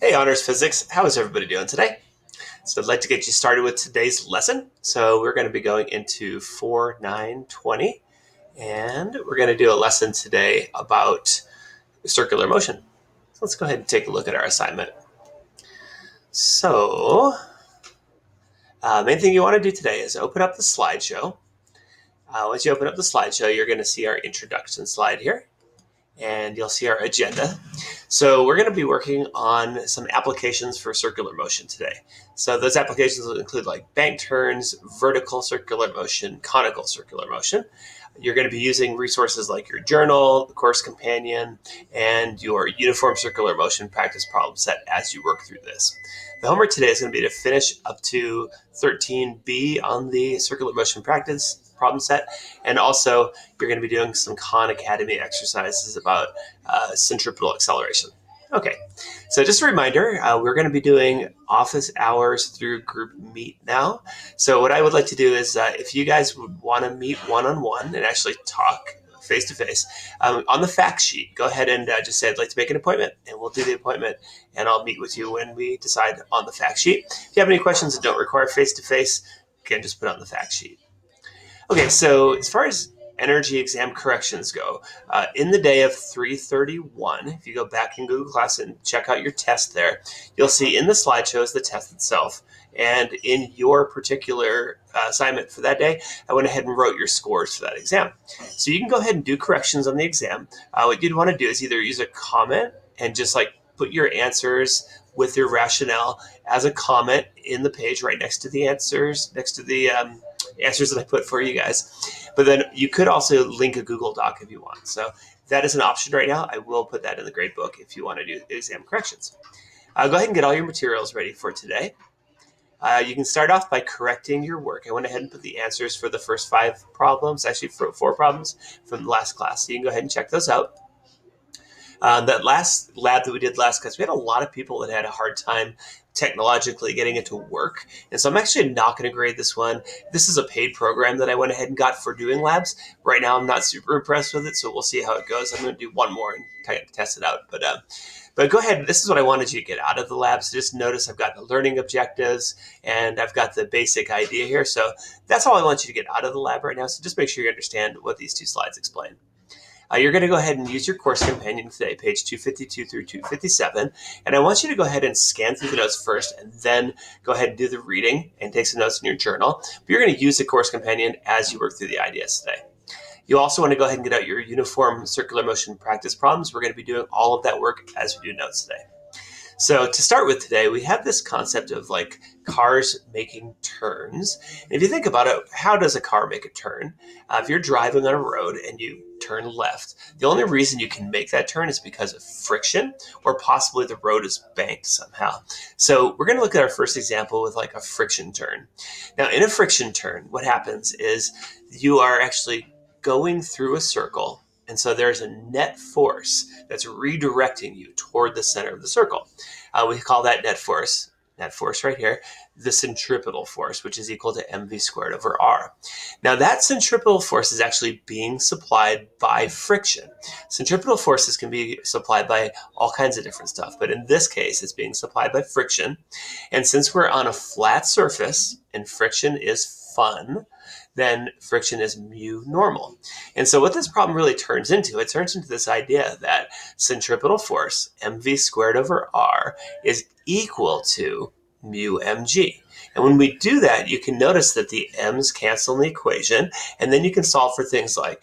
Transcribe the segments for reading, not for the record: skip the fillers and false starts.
Hey, Honors Physics, how is everybody doing today? So I'd like to get you started with today's lesson. So we're going to be going into 4.9.20, and we're going to do a lesson today about circular motion. So let's go ahead and take a look at our assignment. So main thing you want to do today is open up the slideshow. Once you open up the slideshow, you're going to see our introduction slide here, and you'll see our agenda. So we're going to be working on some applications for circular motion today. So those applications will include like bank turns, vertical circular motion, conical circular motion. You're going to be using resources like your journal, the course companion, and your uniform circular motion practice problem set as you work through this. The homework today is going to be to finish up to 13B on the circular motion practice problem set, and also you're going to be doing some Khan Academy exercises about centripetal acceleration. Okay, so just a reminder, we're going to be doing office hours through Group Meet now. So what I would like to do is if you guys would want to meet one-on-one and actually talk face-to-face, on the fact sheet, go ahead and just say, I'd like to make an appointment, and we'll do the appointment, and I'll meet with you when we decide on the fact sheet. If you have any questions that don't require face-to-face, again, just put on the fact sheet. Okay, so as far as energy exam corrections go, in the day of 331, if you go back in Google Class and check out your test there, you'll see in the slideshow is the test itself. And in your particular assignment for that day, I went ahead and wrote your scores for that exam. So you can go ahead and do corrections on the exam. What you'd want to do is either use a comment and just like put your answers with your rationale as a comment in the page right next to the answers, next to the answers that I put for you guys. But then you could also link a Google Doc if you want. So that is an option right now. I will put that in the grade book if you want to do exam corrections. Go ahead and get all your materials ready for today. You can start off by correcting your work. I went ahead and put the answers for the first 5 problems, actually 4 problems from the last class. So you can go ahead and check those out. That last lab that we did last class, we had a lot of people that had a hard time technologically getting it to work. And so I'm actually not going to grade this one. This is a paid program that I went ahead and got for doing labs. Right now, I'm not super impressed with it, so we'll see how it goes. I'm going to do one more and test it out. But go ahead. This is what I wanted you to get out of the lab. So just notice I've got the learning objectives and I've got the basic idea here. So that's all I want you to get out of the lab right now. So just make sure you understand what these 2 slides explain. You're going to go ahead and use your course companion today, page 252 through 257. And I want you to go ahead and scan through the notes first and then go ahead and do the reading and take some notes in your journal. But you're going to use the course companion as you work through the ideas today. You also want to go ahead and get out your uniform circular motion practice problems. We're going to be doing all of that work as we do notes today. So to start with today, we have this concept of like cars making turns. And if you think about it, how does a car make a turn? If you're driving on a road and you turn left, the only reason you can make that turn is because of friction or possibly the road is banked somehow. So we're going to look at our first example with like a friction turn. Now in a friction turn, what happens is you are actually going through a circle. And so there's a net force that's redirecting you toward the center of the circle. We call that net force right here, the centripetal force, which is equal to mv squared over r. Now that centripetal force is actually being supplied by friction. Centripetal forces can be supplied by all kinds of different stuff, but in this case, it's being supplied by friction. And since we're on a flat surface and friction is fun, then friction is mu normal. And so what this problem really turns into, it turns into this idea that centripetal force, mv squared over r, is equal to mu mg. And when we do that, you can notice that the m's cancel in the equation, and then you can solve for things like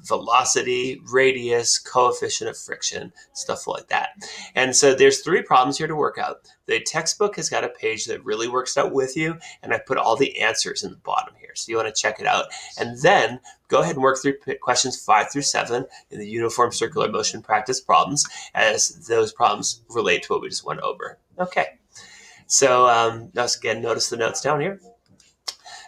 velocity, radius, coefficient of friction, stuff like that. And so there's 3 problems here to work out. The textbook has got a page that really works out with you, and I put all the answers in the bottom here. So you want to check it out. And then go ahead and work through questions 5 through 7 in the uniform circular motion practice problems, as those problems relate to what we just went over. Okay. So just again, notice the notes down here.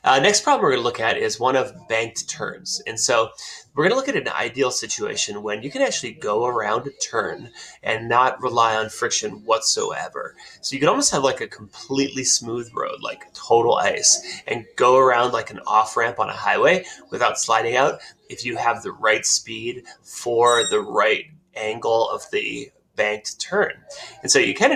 Next problem we're going to look at is one of banked turns. And so we're going to look at an ideal situation when you can actually go around a turn and not rely on friction whatsoever. So you can almost have like a completely smooth road, like total ice, and go around like an off-ramp on a highway without sliding out if you have the right speed for the right angle of the banked turn. And so you kind of